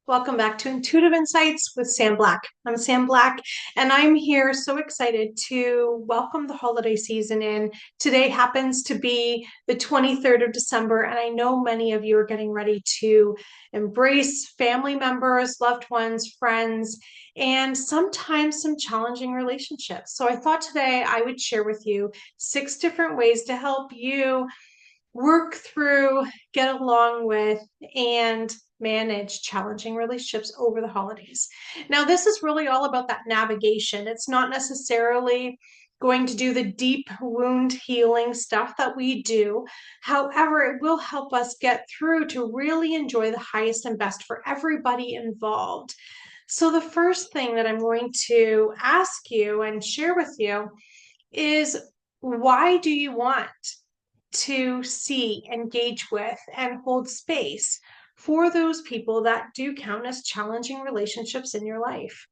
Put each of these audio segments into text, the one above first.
Welcome back to Intuitive Insights with Sam Black. I'm Sam Black, and I'm here so excited to welcome the holiday season in. Today happens to be the 23rd of December, and I know many of you are getting ready to embrace family members, loved ones, friends, and sometimes some challenging relationships. So I thought today I would share with you 6 different ways to help you work through, get along with, and manage challenging relationships over the holidays. Now, this is really all about that navigation. It's not necessarily going to do the deep wound healing stuff that we do. However, it will help us get through to really enjoy the highest and best for everybody involved. So, the first thing that I'm going to ask you and share with you is, why do you want to see, engage with, and hold space for those people that do count as challenging relationships in your life?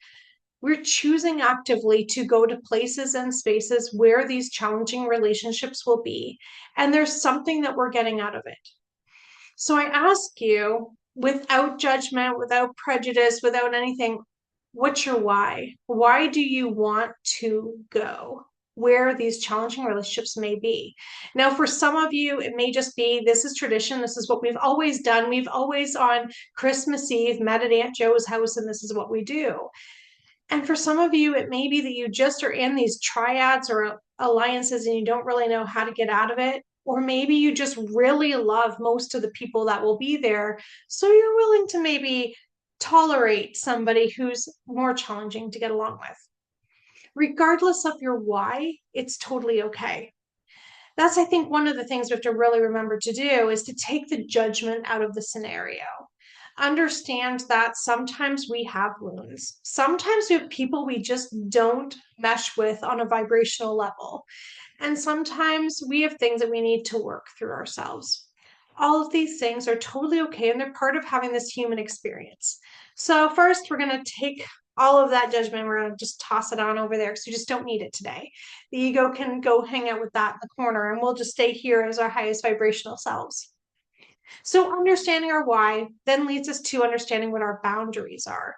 We're choosing actively to go to places and spaces where these challenging relationships will be, and there's something that we're getting out of it. So I ask you, without judgment, without prejudice, without anything, what's your why? Why do you want to go where these challenging relationships may be? Now, for some of you, it may just be this is tradition. This is what we've always done. We've always on Christmas Eve met at Aunt Joe's house, and this is what we do. And for some of you, it may be that you just are in these triads or alliances and you don't really know how to get out of it. Or maybe you just really love most of the people that will be there. So you're willing to maybe tolerate somebody who's more challenging to get along with. Regardless of your why, it's totally okay. That's, I think, one of the things we have to really remember to do is to take the judgment out of the scenario. Understand that sometimes we have wounds. Sometimes we have people we just don't mesh with on a vibrational level. And sometimes we have things that we need to work through ourselves. All of these things are totally okay, and they're part of having this human experience. So, first, we're going to take all of that judgment, we're going to just toss it on over there because you just don't need it today. The ego can go hang out with that in the corner, and we'll just stay here as our highest vibrational selves. So, understanding our why then leads us to understanding what our boundaries are.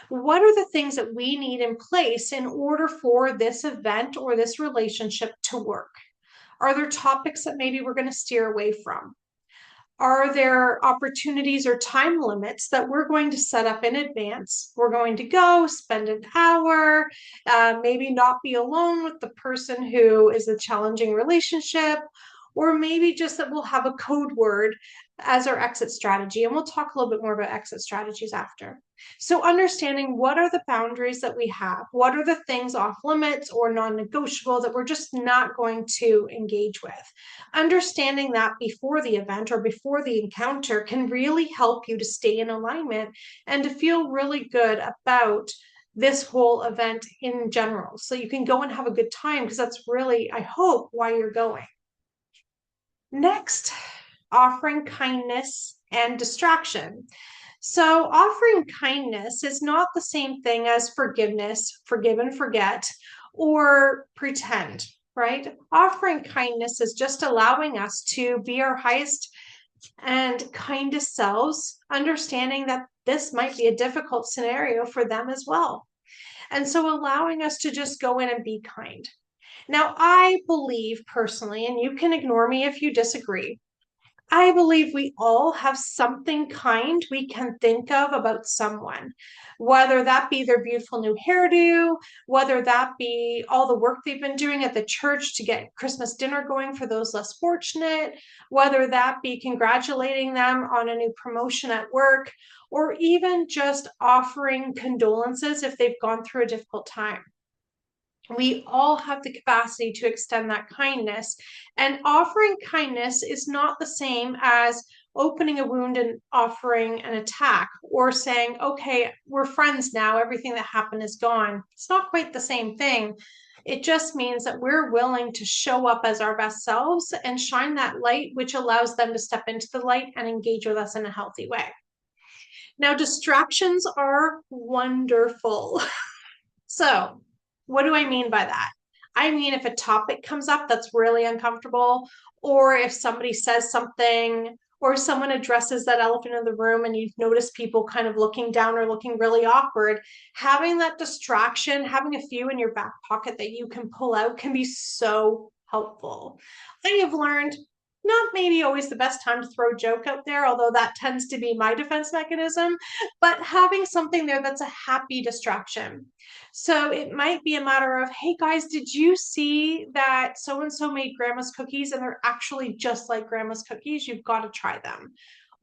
What are the things that we need in place in order for this event or this relationship to work? Are there topics that maybe we're going to steer away from? Are there opportunities or time limits that we're going to set up in advance? We're going to go spend an hour, maybe not be alone with the person who is a challenging relationship, or maybe just that we'll have a code word as our exit strategy. And we'll talk a little bit more about exit strategies after. So understanding what are the boundaries that we have, what are the things off limits or non-negotiable that we're just not going to engage with. Understanding that before the event or before the encounter can really help you to stay in alignment and to feel really good about this whole event in general. So you can go and have a good time, because that's really, I hope, why you're going. Next, offering kindness and distraction. So, offering kindness is not the same thing as forgiveness, forgive and forget, or pretend, right? Offering kindness is just allowing us to be our highest and kindest selves, understanding that this might be a difficult scenario for them as well. And so, allowing us to just go in and be kind. Now, I believe personally, and you can ignore me if you disagree, I believe we all have something kind we can think of about someone, whether that be their beautiful new hairdo, whether that be all the work they've been doing at the church to get Christmas dinner going for those less fortunate, whether that be congratulating them on a new promotion at work, or even just offering condolences if they've gone through a difficult time. We all have the capacity to extend that kindness, and offering kindness is not the same as opening a wound and offering an attack, or saying, okay, we're friends now, everything that happened is gone. It's not quite the same thing. It just means that we're willing to show up as our best selves and shine that light, which allows them to step into the light and engage with us in a healthy way. Now, distractions are wonderful. So, what do I mean by that? I mean, if a topic comes up that's really uncomfortable, or if somebody says something, or someone addresses that elephant in the room and you've noticed people kind of looking down or looking really awkward, having that distraction, having a few in your back pocket that you can pull out can be so helpful. I have learned not maybe always the best time to throw a joke out there, although that tends to be my defense mechanism, but having something there that's a happy distraction. So it might be a matter of, hey guys, did you see that so and so made grandma's cookies and they're actually just like grandma's cookies? You've got to try them.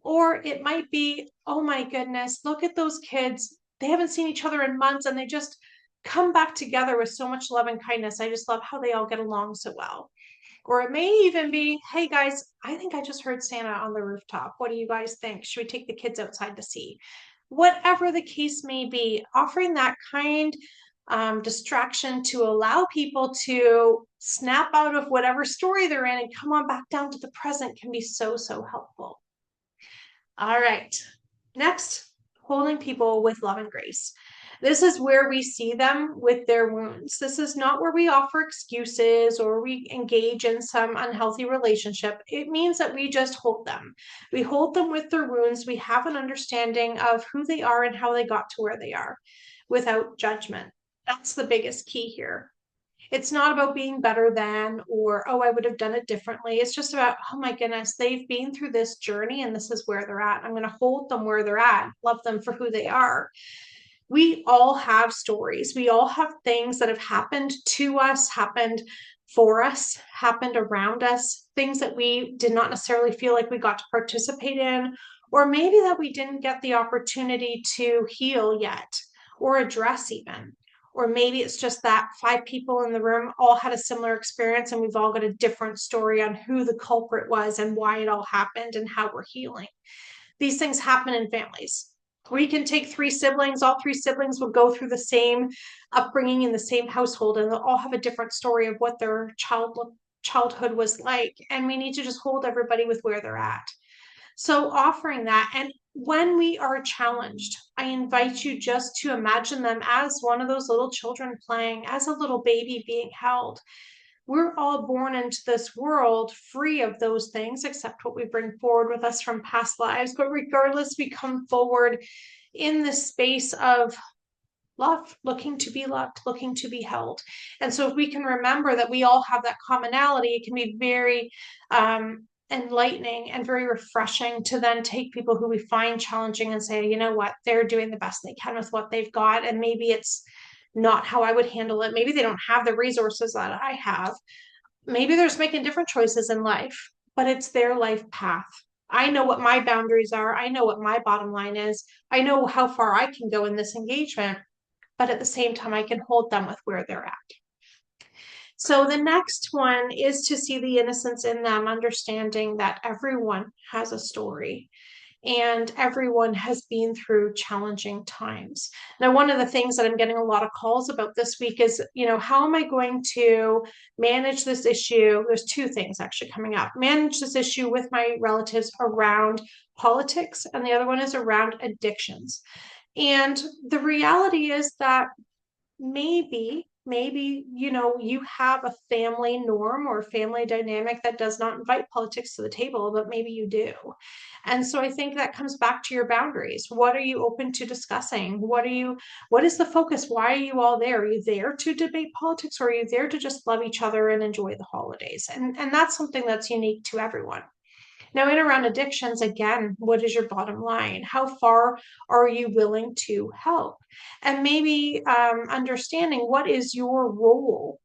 Or it might be, oh my goodness, look at those kids. They haven't seen each other in months and they just come back together with so much love and kindness. I just love how they all get along so well. Or it may even be, hey guys, I think I just heard Santa on the rooftop. What do you guys think? Should we take the kids outside to see? Whatever the case may be, offering that kind distraction to allow people to snap out of whatever story they're in and come on back down to the present can be so, so helpful. All right. Next, holding people with love and grace. This is where we see them with their wounds. This is not where we offer excuses or we engage in some unhealthy relationship. It means that we just hold them. We hold them with their wounds. We have an understanding of who they are and how they got to where they are without judgment. That's the biggest key here. It's not about being better than or, oh, I would have done it differently. It's just about, oh my goodness, they've been through this journey and this is where they're at. I'm going to hold them where they're at, love them for who they are. We all have stories. We all have things that have happened to us, happened for us, happened around us, things that we did not necessarily feel like we got to participate in, or maybe that we didn't get the opportunity to heal yet or address even. Or maybe it's just that 5 people in the room all had a similar experience and we've all got a different story on who the culprit was and why it all happened and how we're healing. These things happen in families. We can take 3 siblings, all 3 siblings will go through the same upbringing in the same household, and they'll all have a different story of what their childhood was like. And we need to just hold everybody with where they're at. So offering that, and when we are challenged, I invite you just to imagine them as one of those little children playing, as a little baby being held. We're all born into this world free of those things, except what we bring forward with us from past lives. But regardless, we come forward in this space of love, looking to be loved, looking to be held. And so if we can remember that we all have that commonality, it can be very enlightening and very refreshing to then take people who we find challenging and say, you know what, they're doing the best they can with what they've got. And maybe it's not how I would handle it. Maybe they don't have the resources that I have. Maybe they're just making different choices in life, but it's their life path. I know what my boundaries are. I know what my bottom line is. I know how far I can go in this engagement, but at the same time, I can hold them with where they're at. So the next one is to see the innocence in them, understanding that everyone has a story and everyone has been through challenging times. Now, one of the things that I'm getting a lot of calls about this week is, how am I going to manage this issue? There's 2 things actually coming up. Manage this issue with my relatives around politics, and the other one is around addictions. And the reality is that maybe you have a family norm or family dynamic that does not invite politics to the table, but maybe you do. And so I think that comes back to your boundaries. What are you open to discussing? What is the focus? Why are you all there? Are you there to debate politics, or are you there to just love each other and enjoy the holidays? And that's something that's unique to everyone. Now, in around addictions, again, what is your bottom line? How far are you willing to help? And maybe understanding what is your role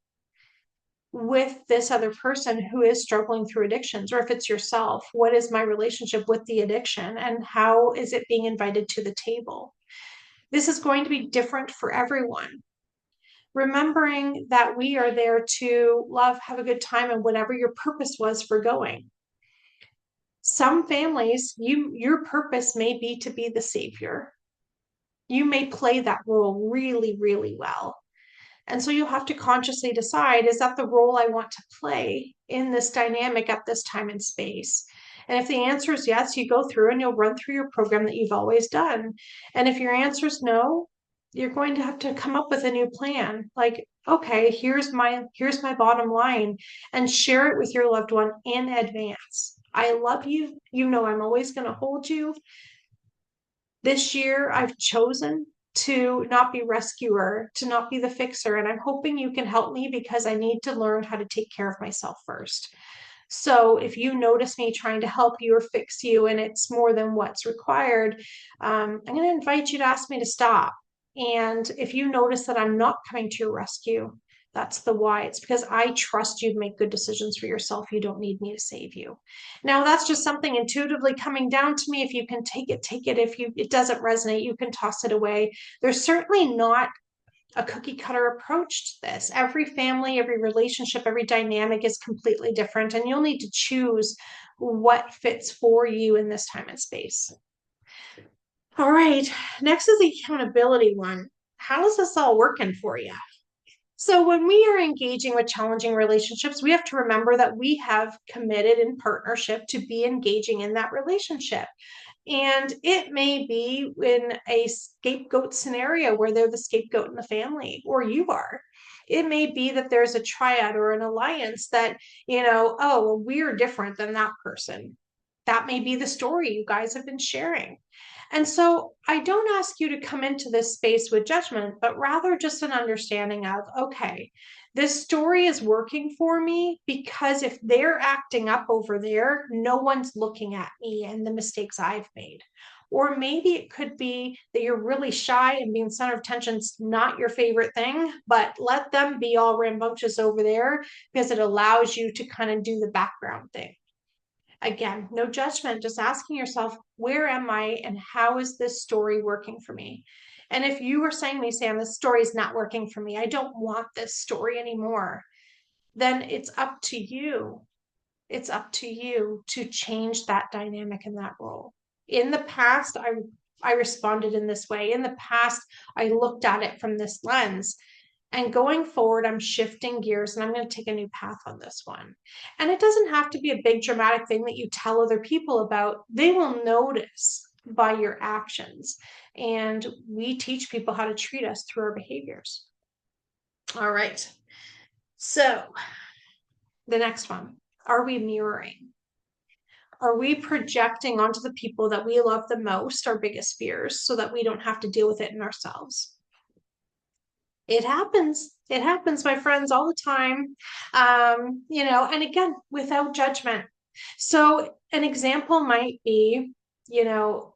with this other person who is struggling through addictions, or if it's yourself, what is my relationship with the addiction and how is it being invited to the table? This is going to be different for everyone. Remembering that we are there to love, have a good time, and whatever your purpose was for going. Some families, your purpose may be to be the savior. You may play that role really, really well. And so you'll have to consciously decide, is that the role I want to play in this dynamic at this time and space? And if the answer is yes, you go through and you'll run through your program that you've always done. And if your answer is no, you're going to have to come up with a new plan. Like, okay, here's my bottom line, and share it with your loved one in advance. I love you. You know, I'm always going to hold you. This year, I've chosen to not be rescuer, to not be the fixer. And I'm hoping you can help me because I need to learn how to take care of myself first. So if you notice me trying to help you or fix you and it's more than what's required, I'm going to invite you to ask me to stop. And if you notice that I'm not coming to your rescue, that's the why. It's because I trust you to make good decisions for yourself. You don't need me to save you. Now, that's just something intuitively coming down to me. If you can take it, take it. If it doesn't resonate, you can toss it away. There's certainly not a cookie cutter approach to this. Every family, every relationship, every dynamic is completely different, and you'll need to choose what fits for you in this time and space. All right, next is the accountability one. How is this all working for you? So, when we are engaging with challenging relationships, we have to remember that we have committed in partnership to be engaging in that relationship. And it may be in a scapegoat scenario where they're the scapegoat in the family, or you are. It may be that there's a triad or an alliance that, oh, well, we're different than that person. That may be the story you guys have been sharing. And so I don't ask you to come into this space with judgment, but rather just an understanding of, okay, this story is working for me because if they're acting up over there, no one's looking at me and the mistakes I've made. Or maybe it could be that you're really shy and being center of attention's not your favorite thing, but let them be all rambunctious over there because it allows you to kind of do the background thing. Again, no judgment, just asking yourself, where am I and how is this story working for me? And if you were saying to me, Sam, this story is not working for me, I don't want this story anymore, then it's up to you. It's up to you to change that dynamic in that role. In the past, I responded in this way. In the past, I looked at it from this lens. And going forward, I'm shifting gears and I'm going to take a new path on this one. And it doesn't have to be a big dramatic thing that you tell other people about. They will notice by your actions. And we teach people how to treat us through our behaviors. All right. So the next one, are we mirroring? Are we projecting onto the people that we love the most our biggest fears so that we don't have to deal with it in ourselves? It happens. It happens, my friends, all the time. And again, without judgment. So an example might be, so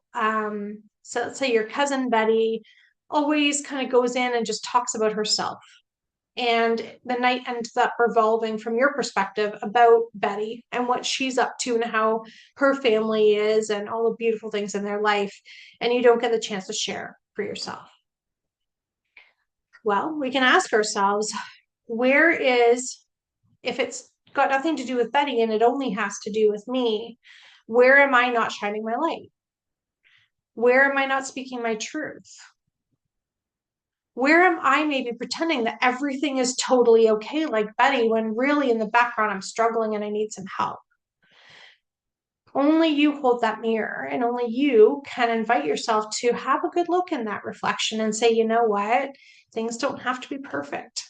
let's say your cousin Betty always kind of goes in and just talks about herself. And the night ends up revolving from your perspective about Betty and what she's up to and how her family is and all the beautiful things in their life. And you don't get the chance to share for yourself. Well, we can ask ourselves, if it's got nothing to do with Betty and it only has to do with me, where am I not shining my light? Where am I not speaking my truth? Where am I maybe pretending that everything is totally okay, like Betty, when really in the background I'm struggling and I need some help? Only you hold that mirror, and only you can invite yourself to have a good look in that reflection and say, you know what? Things don't have to be perfect.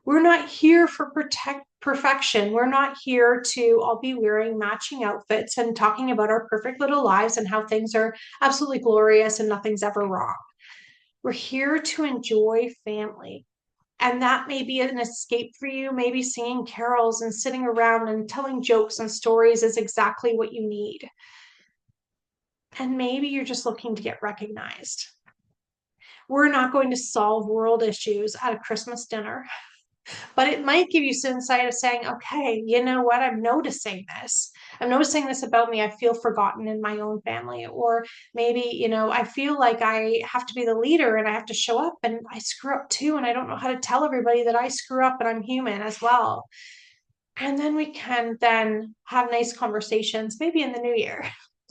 We're not here for perfection. We're not here to all be wearing matching outfits and talking about our perfect little lives and how things are absolutely glorious and nothing's ever wrong. We're here to enjoy family. And that may be an escape for you. Maybe singing carols and sitting around and telling jokes and stories is exactly what you need. And maybe you're just looking to get recognized. We're not going to solve world issues at a Christmas dinner, but it might give you some insight of saying, okay, you know what? I'm noticing this. I'm noticing this about me. I feel forgotten in my own family. Or maybe, I feel like I have to be the leader and I have to show up and I screw up too. And I don't know how to tell everybody that I screw up and I'm human as well. And then we can then have nice conversations, maybe in the new year,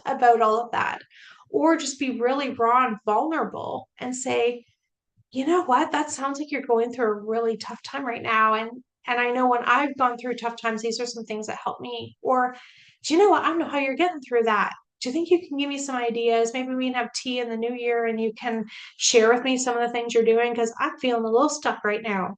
about all of that. Or just be really raw and vulnerable and say, you know what? That sounds like you're going through a really tough time right now. And I know when I've gone through tough times, these are some things that help me. Or do you know what? I don't know how you're getting through that. Do you think you can give me some ideas? Maybe we can have tea in the new year and you can share with me some of the things you're doing because I'm feeling a little stuck right now.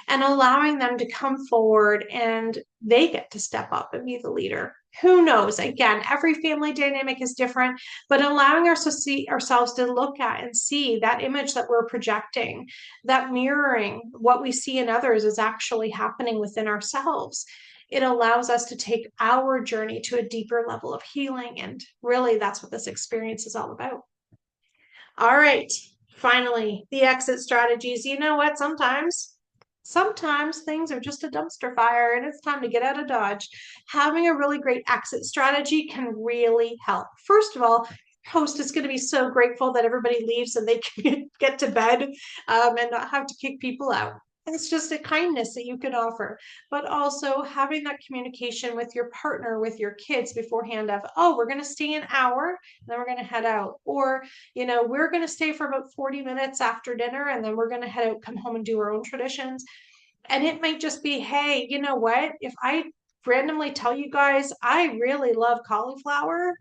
And allowing them to come forward and they get to step up and be the leader. Who knows? Again, every family dynamic is different, but allowing us to see ourselves to look at and see that image that we're projecting, that mirroring what we see in others is actually happening within ourselves. It allows us to take our journey to a deeper level of healing. And really, that's what this experience is all about. All right, finally, the exit strategies. You know what? Sometimes things are just a dumpster fire and it's time to get out of Dodge. Having a really great exit strategy can really help. First of all, host is going to be so grateful that everybody leaves and they can get to bed and not have to kick people out. It's just a kindness that you can offer, but also having that communication with your partner, with your kids beforehand of, oh, we're going to stay an hour, and then we're going to head out. Or, we're going to stay for about 40 minutes after dinner, and then we're going to head out, come home and do our own traditions. And it might just be, hey, you know what? If I randomly tell you guys I really love cauliflower,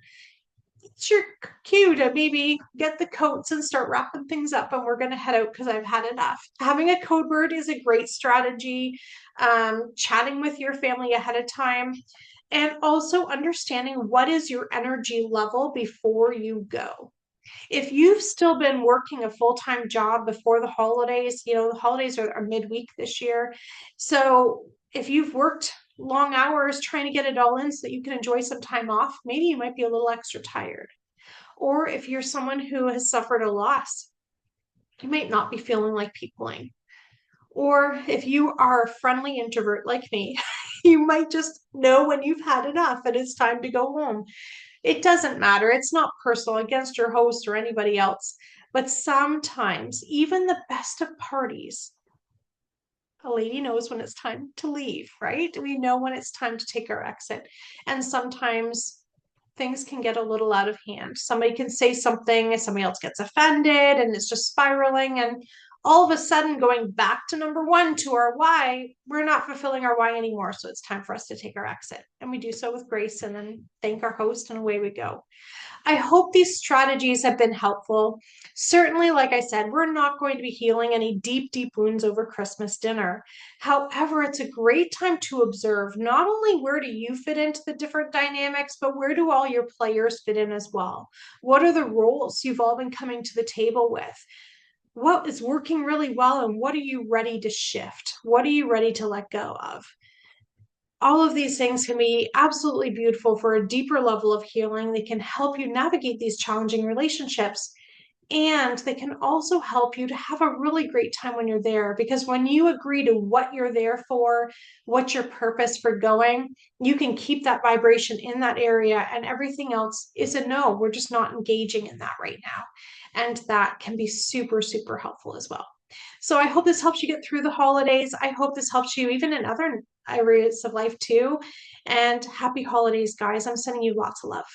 it's your cue to maybe get the coats and start wrapping things up, and we're going to head out because I've had enough. Having a code word is a great strategy. Chatting with your family ahead of time, and also understanding what is your energy level before you go. If you've still been working a full-time job before the holidays, the holidays are midweek this year. So if you've worked long hours trying to get it all in so that you can enjoy some time off, maybe you might be a little extra tired. Or if you're someone who has suffered a loss, you might not be feeling like peopling. Or if you are a friendly introvert like me, you might just know when you've had enough and it's time to go home. It doesn't matter. It's not personal against your host or anybody else. But sometimes, even the best of parties, a lady knows when it's time to leave, right? We know when it's time to take our exit. And sometimes things can get a little out of hand. Somebody can say something, and somebody else gets offended, and it's just spiraling. And all of a sudden, going back to number one, to our why, we're not fulfilling our why anymore. So it's time for us to take our exit. And we do so with grace and then thank our host, and away we go. I hope these strategies have been helpful. Certainly, like I said, we're not going to be healing any deep, deep wounds over Christmas dinner. However, it's a great time to observe not only where do you fit into the different dynamics, but where do all your players fit in as well? What are the roles you've all been coming to the table with? What is working really well, and what are you ready to shift? What are you ready to let go of? All of these things can be absolutely beautiful for a deeper level of healing. They can help you navigate these challenging relationships. And they can also help you to have a really great time when you're there, because when you agree to what you're there for, what's your purpose for going, you can keep that vibration in that area, and everything else is a no. We're just not engaging in that right now. And that can be super, super helpful as well. So I hope this helps you get through the holidays. I hope this helps you even in other areas of life too. And happy holidays, guys. I'm sending you lots of love.